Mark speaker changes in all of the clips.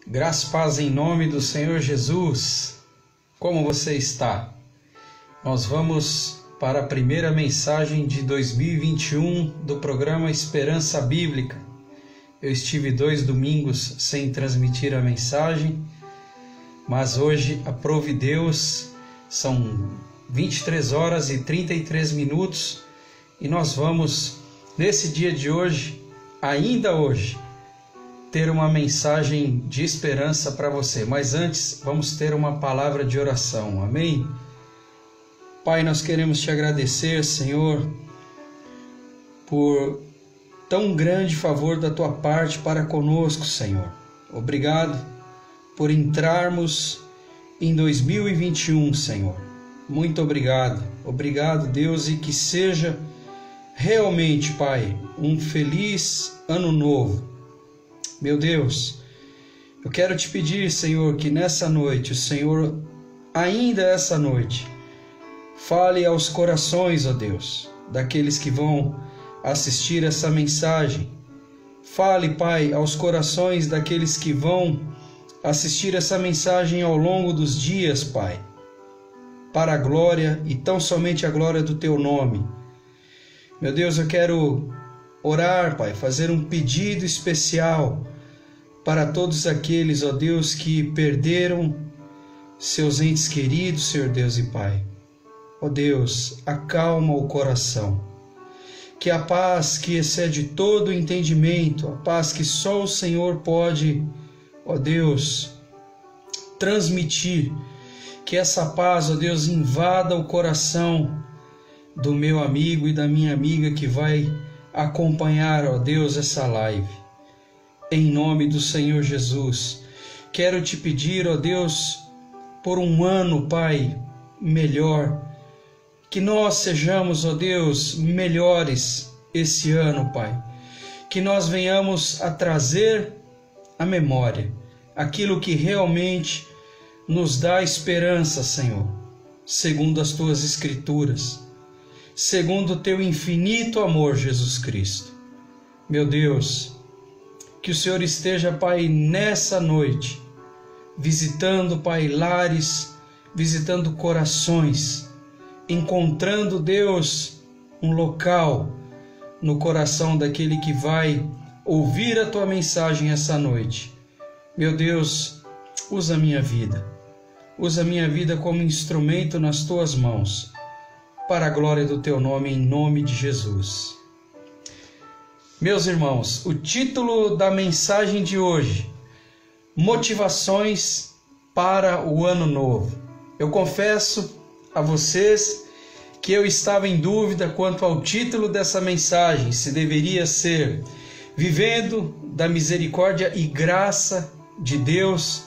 Speaker 1: Graça e paz em nome do Senhor Jesus. Como você está? Nós vamos para a primeira mensagem de 2021 do programa Esperança Bíblica. Eu estive 2 domingos sem transmitir a mensagem, mas hoje, aprove Deus, são 23 horas e 33 minutos e nós vamos, nesse dia de hoje, ainda hoje, ter uma mensagem de esperança para você. Mas antes, vamos ter uma palavra de oração. Amém? Pai, nós queremos te agradecer, Senhor, por tão grande favor da tua parte para conosco, Senhor. Obrigado por entrarmos em 2021, Senhor. Muito obrigado. Obrigado, Deus, e que seja realmente, Pai, um feliz ano novo. Meu Deus, eu quero te pedir, Senhor, que nessa noite, o Senhor, ainda essa noite, fale aos corações, ó Deus, daqueles que vão assistir essa mensagem. Fale, Pai, aos corações daqueles que vão assistir essa mensagem ao longo dos dias, Pai, para a glória e tão somente a glória do teu nome. Meu Deus, eu quero orar, Pai, fazer um pedido especial para todos aqueles, ó Deus, que perderam seus entes queridos, Senhor Deus e Pai. Ó Deus, acalma o coração. Que a paz que excede todo o entendimento, a paz que só o Senhor pode, ó Deus, transmitir, que essa paz, ó Deus, invada o coração do meu amigo e da minha amiga que vai acompanhar, ó Deus, essa live. Em nome do Senhor Jesus, quero te pedir, ó Deus, por um ano, Pai, melhor, que nós sejamos, ó Deus, melhores esse ano, Pai, que nós venhamos a trazer à memória aquilo que realmente nos dá esperança, Senhor, segundo as tuas escrituras, segundo o teu infinito amor, Jesus Cristo. Meu Deus, que o Senhor esteja, Pai, nessa noite, visitando, Pai, lares, visitando corações, encontrando, Deus, um local no coração daquele que vai ouvir a tua mensagem essa noite. Meu Deus, usa a minha vida como instrumento nas tuas mãos, para a glória do teu nome, em nome de Jesus. Meus irmãos, o título da mensagem de hoje: Motivações para o Ano Novo. Eu confesso a vocês que eu estava em dúvida quanto ao título dessa mensagem, se deveria ser Vivendo da Misericórdia e Graça de Deus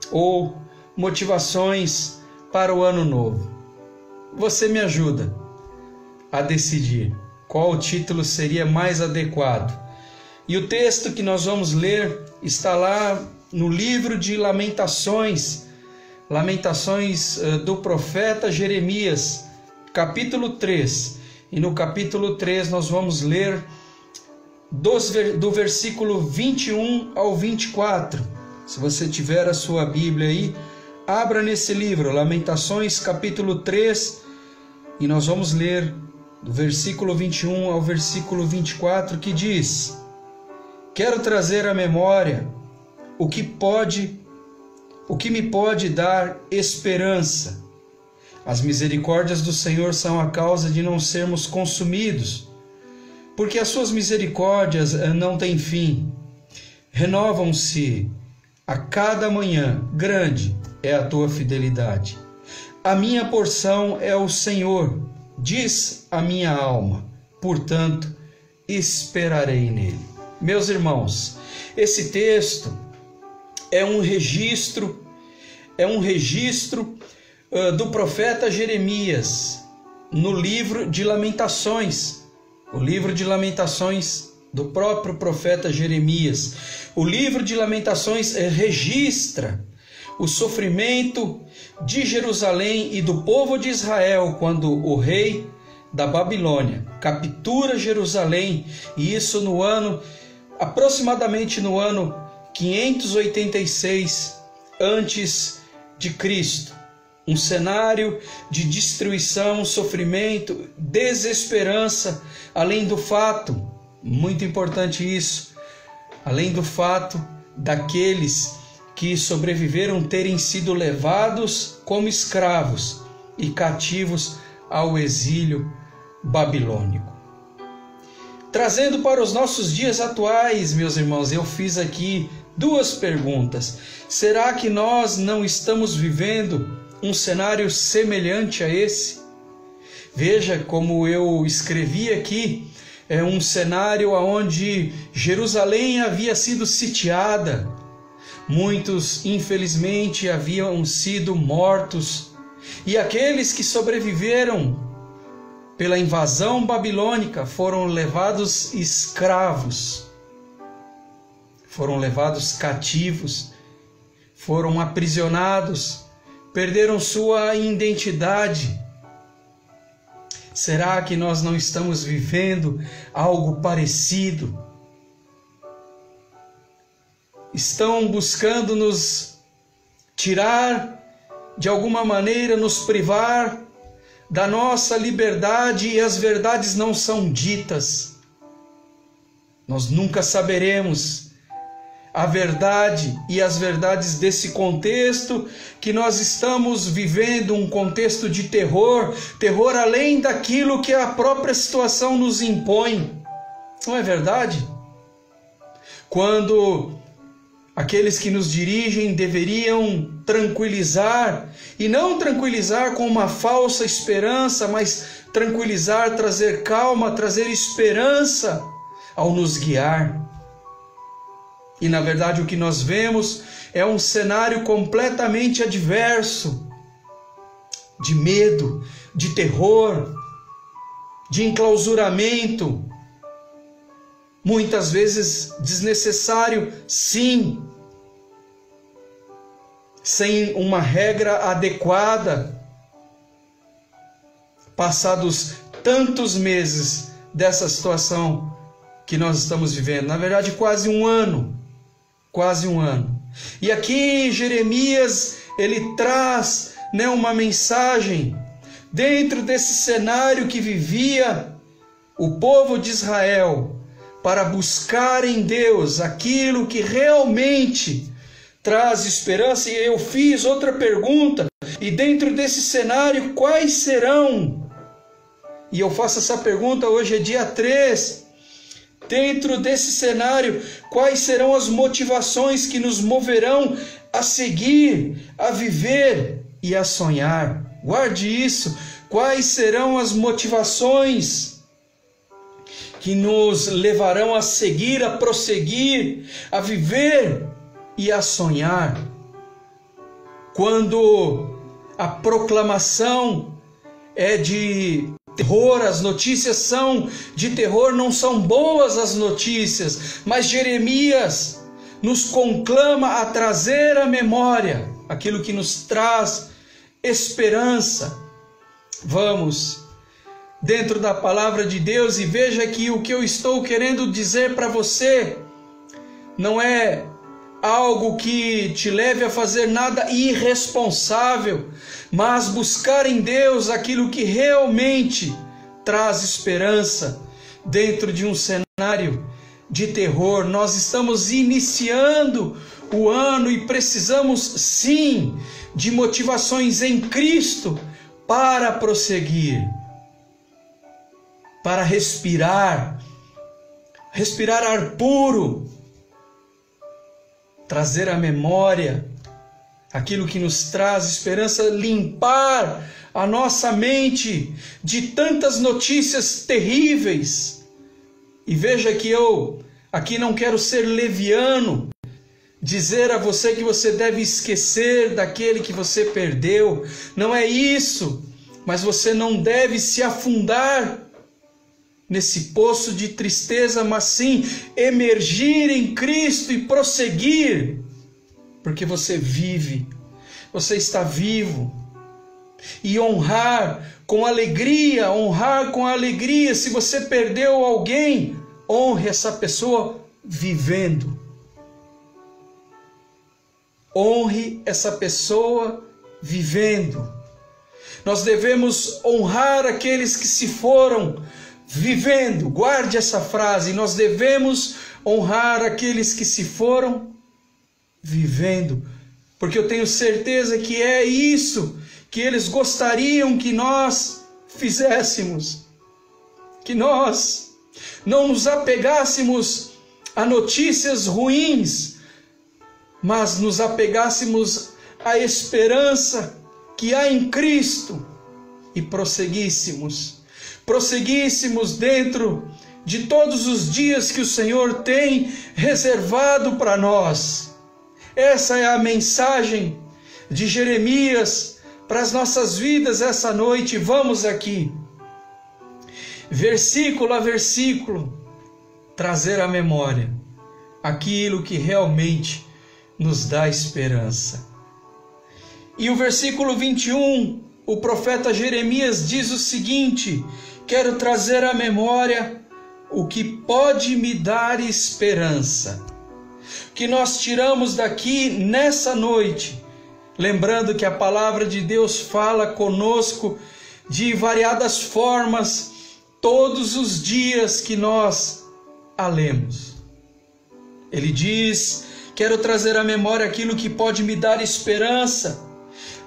Speaker 1: ou Motivações para o Ano Novo. Você me ajuda a decidir qual o título seria mais adequado. E o texto que nós vamos ler está lá no livro de Lamentações do profeta Jeremias, capítulo 3. E no capítulo 3 nós vamos ler do versículo 21 ao 24. Se você tiver a sua Bíblia aí, abra nesse livro, Lamentações, capítulo 3, e nós vamos ler do versículo 21 ao versículo 24, que diz: Quero trazer à memória o que me pode dar esperança. As misericórdias do Senhor são a causa de não sermos consumidos, porque as suas misericórdias não têm fim. Renovam-se a cada manhã, grande é a tua fidelidade. A minha porção é o Senhor, diz a minha alma, portanto, esperarei nele. Meus irmãos, esse texto é um registro do profeta Jeremias no livro de Lamentações. O livro de Lamentações do próprio profeta Jeremias. O livro de Lamentações registra o sofrimento de Jerusalém e do povo de Israel quando o rei da Babilônia captura Jerusalém, e isso aproximadamente no ano 586 antes de Cristo. Um cenário de destruição, sofrimento, desesperança, além do fato, muito importante isso, além do fato daqueles que sobreviveram terem sido levados como escravos e cativos ao exílio babilônico. Trazendo para os nossos dias atuais, meus irmãos, eu fiz aqui duas perguntas. Será que nós não estamos vivendo um cenário semelhante a esse? Veja como eu escrevi aqui, é um cenário onde Jerusalém havia sido sitiada. Muitos, infelizmente, haviam sido mortos. E aqueles que sobreviveram pela invasão babilônica foram levados escravos, foram levados cativos, foram aprisionados, perderam sua identidade. Será que nós não estamos vivendo algo parecido? Estão buscando nos tirar, de alguma maneira, nos privar da nossa liberdade e as verdades não são ditas. Nós nunca saberemos a verdade e as verdades desse contexto que nós estamos vivendo, um contexto de terror, terror além daquilo que a própria situação nos impõe. Não é verdade? Quando aqueles que nos dirigem deveriam tranquilizar, e não tranquilizar com uma falsa esperança, mas tranquilizar, trazer calma, trazer esperança ao nos guiar. E na verdade o que nós vemos é um cenário completamente adverso, de medo, de terror, de enclausuramento, muitas vezes desnecessário, sim, sem uma regra adequada. Passados tantos meses dessa situação que nós estamos vivendo, na verdade quase um ano. E aqui Jeremias, ele traz, uma mensagem dentro desse cenário que vivia o povo de Israel, para buscar em Deus aquilo que realmente traz esperança. E eu fiz outra pergunta, e dentro desse cenário, quais serão? E eu faço essa pergunta, hoje é dia 3, dentro desse cenário, quais serão as motivações que nos moverão a seguir, a viver e a sonhar? Guarde isso, quais serão as motivações que nos levarão a seguir, a prosseguir, a viver e a sonhar? Quando a proclamação é de terror, as notícias são de terror, não são boas as notícias, mas Jeremias nos conclama a trazer à memória aquilo que nos traz esperança. Vamos dentro da palavra de Deus e veja que o que eu estou querendo dizer para você não é algo que te leve a fazer nada irresponsável, mas buscar em Deus aquilo que realmente traz esperança dentro de um cenário de terror. Nós estamos iniciando o ano e precisamos sim de motivações em Cristo para prosseguir, para respirar ar puro, trazer à memória aquilo que nos traz esperança, limpar a nossa mente de tantas notícias terríveis. E veja que eu aqui não quero ser leviano, dizer a você que você deve esquecer daquele que você perdeu, não é isso, mas você não deve se afundar nesse poço de tristeza, mas sim emergir em Cristo e prosseguir, porque você vive, você está vivo, e honrar com alegria, se você perdeu alguém, honre essa pessoa vivendo. honre essa pessoa vivendo. Nós devemos honrar aqueles que se foram vivendo. Guarde essa frase. Nós devemos honrar aqueles que se foram vivendo. Porque eu tenho certeza que é isso que eles gostariam que nós fizéssemos. Que nós não nos apegássemos a notícias ruins, mas nos apegássemos à esperança que há em Cristo e prosseguíssemos dentro de todos os dias que o Senhor tem reservado para nós. Essa é a mensagem de Jeremias para as nossas vidas essa noite. Vamos aqui, versículo a versículo, trazer à memória aquilo que realmente nos dá esperança. E o versículo 21, o profeta Jeremias diz o seguinte: quero trazer à memória o que pode me dar esperança. Que nós tiramos daqui nessa noite, lembrando que a palavra de Deus fala conosco de variadas formas, todos os dias que nós a lemos. Ele diz: quero trazer à memória aquilo que pode me dar esperança.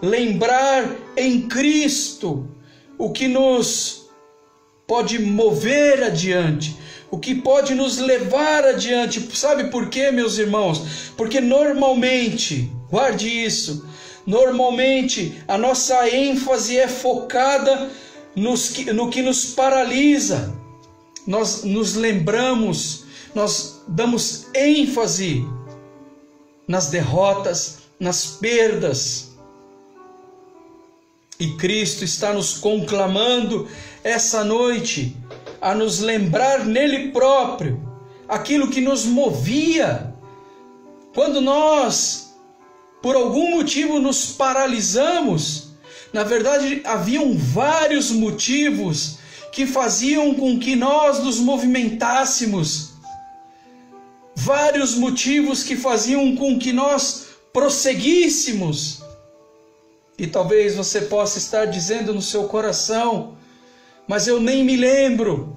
Speaker 1: Lembrar em Cristo o que nos pode mover adiante, o que pode nos levar adiante. Sabe por quê, meus irmãos? Porque normalmente, guarde isso, normalmente a nossa ênfase é focada no que nos paralisa. Nós nos lembramos, nós damos ênfase nas derrotas, nas perdas. E Cristo está nos conclamando essa noite a nos lembrar nele próprio aquilo que nos movia. Quando nós, por algum motivo, nos paralisamos, na verdade haviam vários motivos que faziam com que nós nos movimentássemos. Vários motivos que faziam com que nós prosseguíssemos. E talvez você possa estar dizendo no seu coração: mas eu nem me lembro.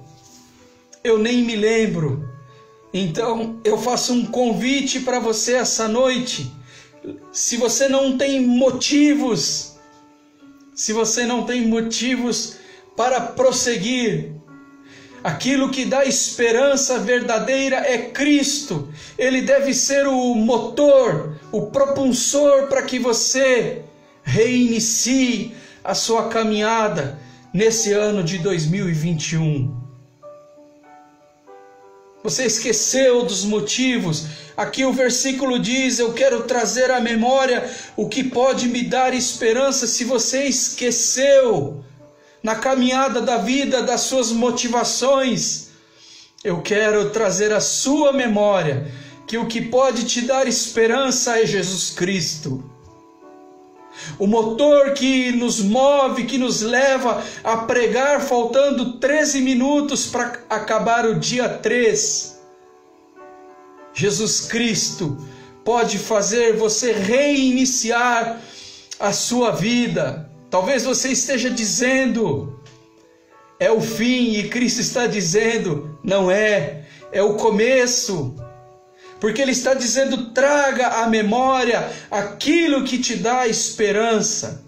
Speaker 1: Então eu faço um convite para você essa noite. Se você não tem motivos, para prosseguir, aquilo que dá esperança verdadeira é Cristo. Ele deve ser o motor, o propulsor para que você reinicie a sua caminhada nesse ano de 2021. Você esqueceu dos motivos? Aqui o versículo diz: eu quero trazer à memória o que pode me dar esperança. Se você esqueceu na caminhada da vida das suas motivações, eu quero trazer à sua memória que o que pode te dar esperança é Jesus Cristo. O motor que nos move, que nos leva a pregar faltando 13 minutos para acabar o dia 3. Jesus Cristo pode fazer você reiniciar a sua vida. Talvez você esteja dizendo: é o fim, e Cristo está dizendo: não é, é o começo. Porque Ele está dizendo: traga à memória aquilo que te dá esperança.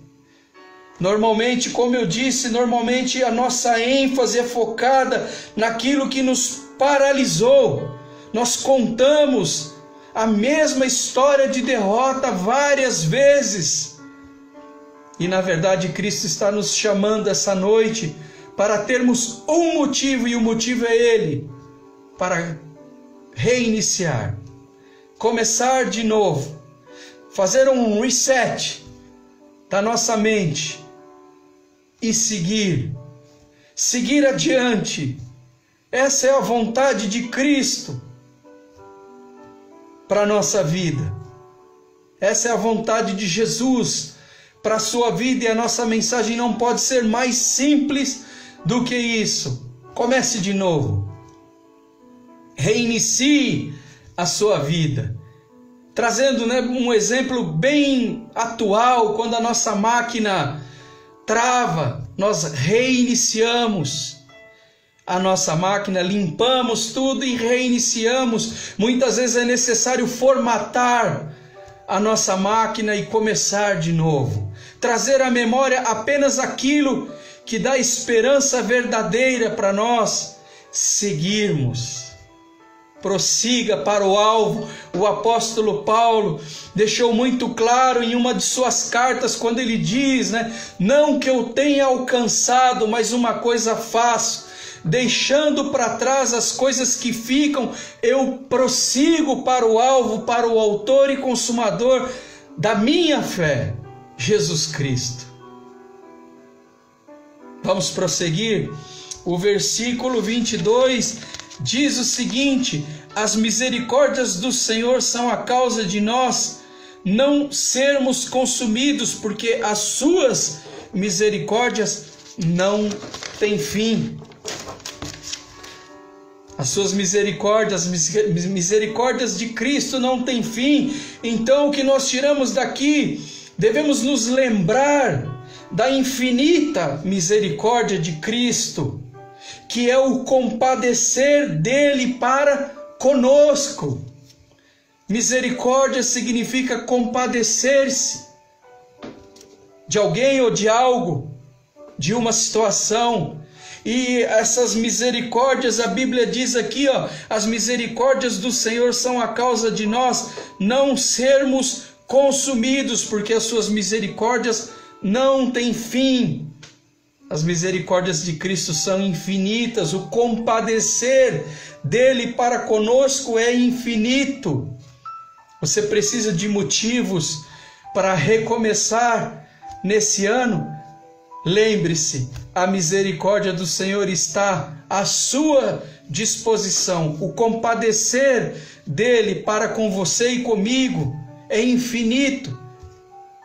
Speaker 1: Normalmente, como eu disse, a nossa ênfase é focada naquilo que nos paralisou. Nós contamos a mesma história de derrota várias vezes. E na verdade Cristo está nos chamando essa noite para termos um motivo, e o motivo é Ele, para reiniciar, começar de novo, fazer um reset da nossa mente e seguir adiante. Essa é a vontade de Cristo para a nossa vida. Essa é a vontade de Jesus para a sua vida, e a nossa mensagem não pode ser mais simples do que isso. Comece de novo. Reinicie a sua vida. trazendo, né, um exemplo bem atual, quando a nossa máquina trava, nós reiniciamos a nossa máquina, limpamos tudo e reiniciamos. Muitas vezes é necessário formatar a nossa máquina e começar de novo. Trazer à memória apenas aquilo que dá esperança verdadeira para nós seguirmos. Prossiga para o alvo. O apóstolo Paulo deixou muito claro em uma de suas cartas, quando ele diz, né, não que eu tenha alcançado, mas uma coisa faço, deixando para trás as coisas que ficam, eu prossigo para o alvo, para o autor e consumador da minha fé, Jesus Cristo. Vamos prosseguir. O versículo 22 diz o seguinte: as misericórdias do Senhor são a causa de nós não sermos consumidos, porque as suas misericórdias não têm fim. As suas misericórdias, as misericórdias de Cristo não têm fim. Então o que nós tiramos daqui, devemos nos lembrar da infinita misericórdia de Cristo, que é o compadecer dele para conosco. Misericórdia significa compadecer-se de alguém ou de algo, de uma situação. E essas misericórdias, a Bíblia diz aqui, as misericórdias do Senhor são a causa de nós não sermos consumidos, porque as suas misericórdias não têm fim. As misericórdias de Cristo são infinitas, o compadecer dele para conosco é infinito. Você precisa de motivos para recomeçar nesse ano? Lembre-se, a misericórdia do Senhor está à sua disposição. O compadecer dele para com você e comigo é infinito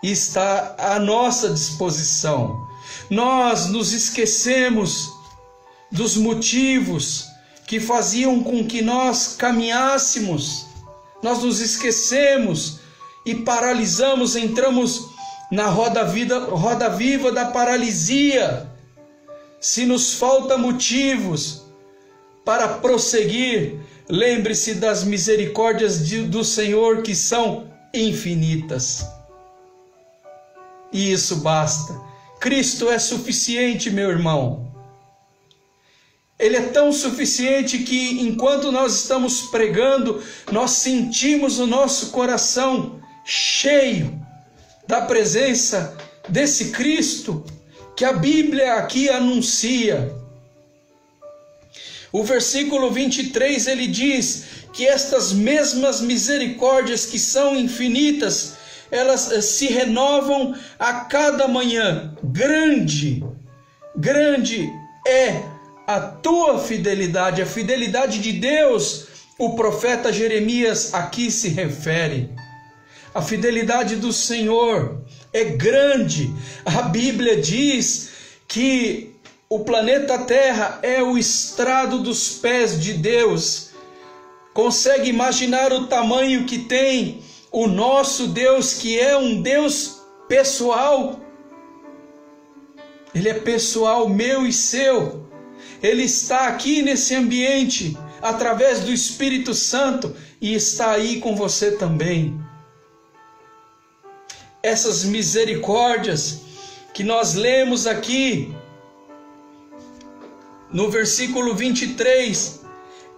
Speaker 1: e está à nossa disposição. Nós nos esquecemos dos motivos que faziam com que nós caminhássemos. Nós nos esquecemos e paralisamos, entramos na roda viva da paralisia. Se nos falta motivos para prosseguir, lembre-se das misericórdias do Senhor, que são infinitas. E isso basta. Cristo é suficiente, meu irmão. Ele é tão suficiente que enquanto nós estamos pregando, nós sentimos o nosso coração cheio da presença desse Cristo que a Bíblia aqui anuncia. O versículo 23, ele diz que estas mesmas misericórdias que são infinitas, elas se renovam a cada manhã. Grande é a tua fidelidade, a fidelidade de Deus. O profeta Jeremias aqui se refere. A fidelidade do Senhor é grande. A Bíblia diz que o planeta Terra é o estrado dos pés de Deus. Consegue imaginar o tamanho que tem o nosso Deus, que é um Deus pessoal? Ele é pessoal, meu e seu. Ele está aqui nesse ambiente, através do Espírito Santo, e está aí com você também. Essas misericórdias que nós lemos aqui, no versículo 23,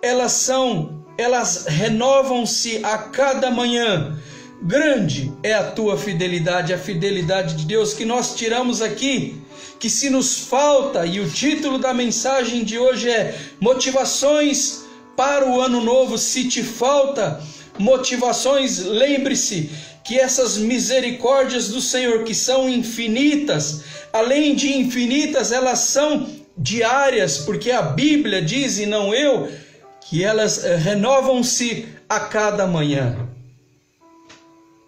Speaker 1: elas renovam-se a cada manhã. Grande é a tua fidelidade, a fidelidade de Deus, que nós tiramos aqui, que se nos falta, e o título da mensagem de hoje é Motivações para o Ano Novo. Se te falta motivações, lembre-se que essas misericórdias do Senhor, que são infinitas, além de infinitas, elas são diárias, porque a Bíblia diz, e não eu, que elas renovam-se a cada manhã.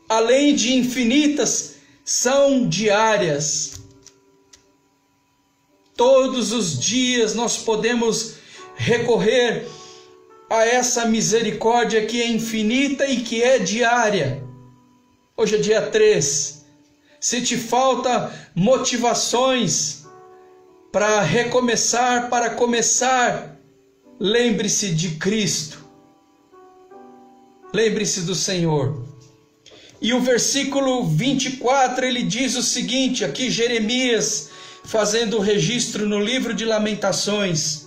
Speaker 1: Além de infinitas, são diárias. Todos os dias nós podemos recorrer a essa misericórdia que é infinita e que é diária. Hoje é dia 3. Se te falta motivações para recomeçar, para começar, lembre-se de Cristo. Lembre-se do Senhor. E o versículo 24, ele diz o seguinte, aqui Jeremias fazendo o registro no livro de Lamentações: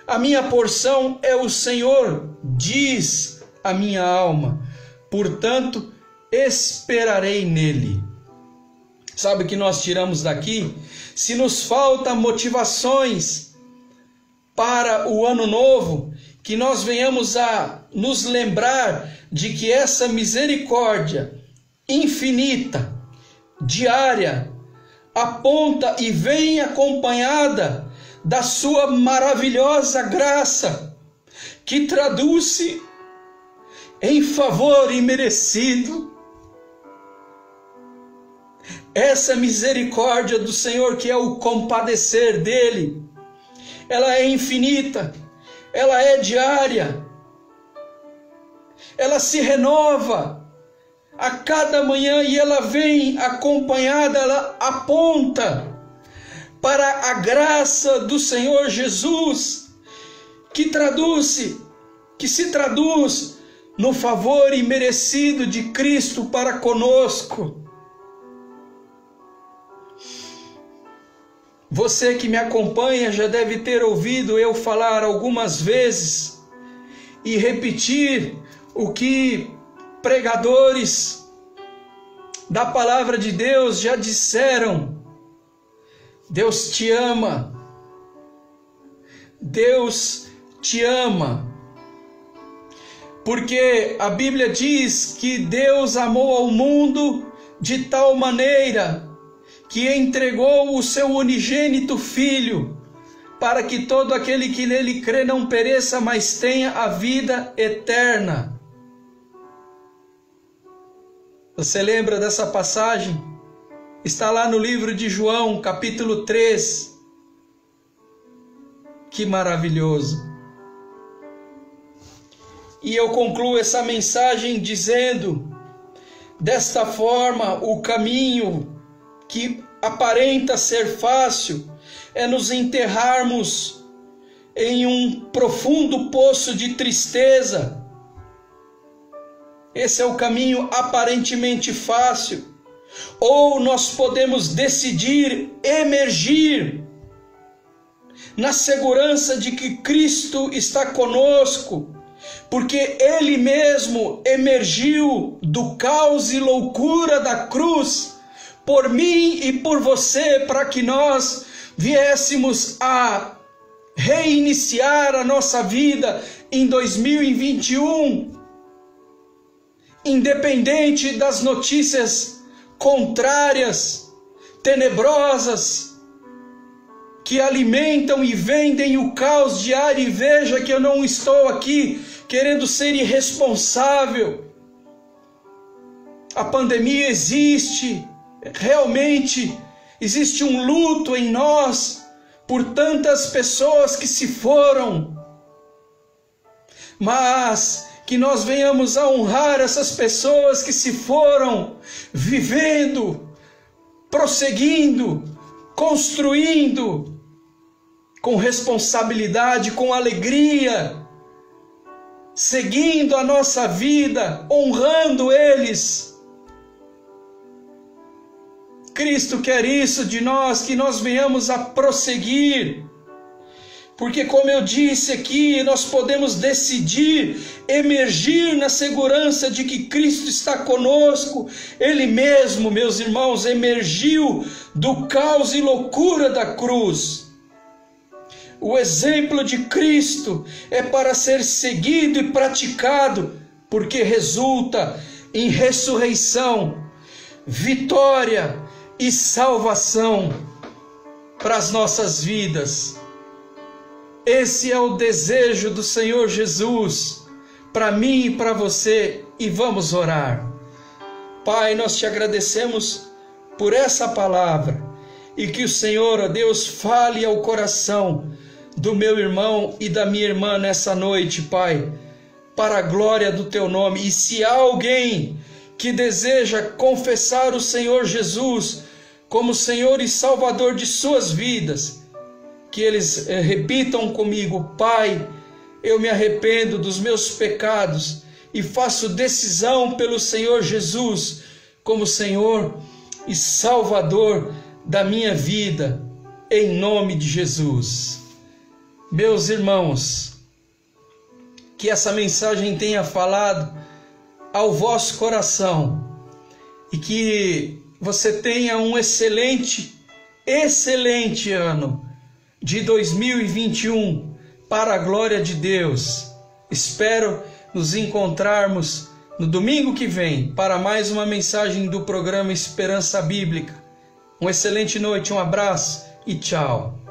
Speaker 1: a minha porção é o Senhor, diz a minha alma, portanto esperarei nele. Sabe o que nós tiramos daqui? Se nos faltam motivações para o ano novo, que nós venhamos a nos lembrar de que essa misericórdia infinita, diária, aponta e vem acompanhada da sua maravilhosa graça, que traduz-se em favor imerecido. Essa misericórdia do Senhor, que é o compadecer dele, ela é infinita, ela é diária, ela se renova a cada manhã e ela vem acompanhada, ela aponta para a graça do Senhor Jesus, que se traduz no favor imerecido de Cristo para conosco. Você que me acompanha já deve ter ouvido eu falar algumas vezes e repetir o que pregadores da palavra de Deus já disseram. Deus te ama. Deus te ama. Porque a Bíblia diz que Deus amou ao mundo de tal maneira que entregou o seu unigênito Filho, para que todo aquele que nele crê não pereça, mas tenha a vida eterna. Você lembra dessa passagem? Está lá no livro de João, capítulo 3. Que maravilhoso! E eu concluo essa mensagem dizendo, desta forma, o caminho que aparenta ser fácil é nos enterrarmos em um profundo poço de tristeza. Esse é o caminho aparentemente fácil. Ou nós podemos decidir emergir na segurança de que Cristo está conosco, porque Ele mesmo emergiu do caos e loucura da cruz por mim e por você, para que nós viéssemos a reiniciar a nossa vida em 2021, independente das notícias contrárias, tenebrosas, que alimentam e vendem o caos diário. E veja que eu não estou aqui querendo ser irresponsável. A pandemia existe, realmente existe um luto em nós por tantas pessoas que se foram, mas que nós venhamos a honrar essas pessoas que se foram, vivendo, prosseguindo, construindo, com responsabilidade, com alegria, seguindo a nossa vida, honrando eles. Cristo quer isso de nós, que nós venhamos a prosseguir, porque, como eu disse aqui, nós podemos decidir emergir na segurança de que Cristo está conosco. Ele mesmo, meus irmãos, emergiu do caos e loucura da cruz. O exemplo de Cristo é para ser seguido e praticado, porque resulta em ressurreição, vitória e salvação para as nossas vidas. Esse é o desejo do Senhor Jesus para mim e para você, e vamos orar. Pai, nós te agradecemos por essa palavra, e que o Senhor, ó Deus, fale ao coração do meu irmão e da minha irmã nessa noite, Pai, para a glória do Teu nome. E se há alguém que deseja confessar o Senhor Jesus como Senhor e Salvador de suas vidas, que eles repitam comigo: Pai, eu me arrependo dos meus pecados e faço decisão pelo Senhor Jesus como Senhor e Salvador da minha vida, em nome de Jesus. Meus irmãos, que essa mensagem tenha falado ao vosso coração e que você tenha um excelente ano de 2021 para a glória de Deus. Espero nos encontrarmos no domingo que vem para mais uma mensagem do programa Esperança Bíblica. Uma excelente noite, um abraço e tchau.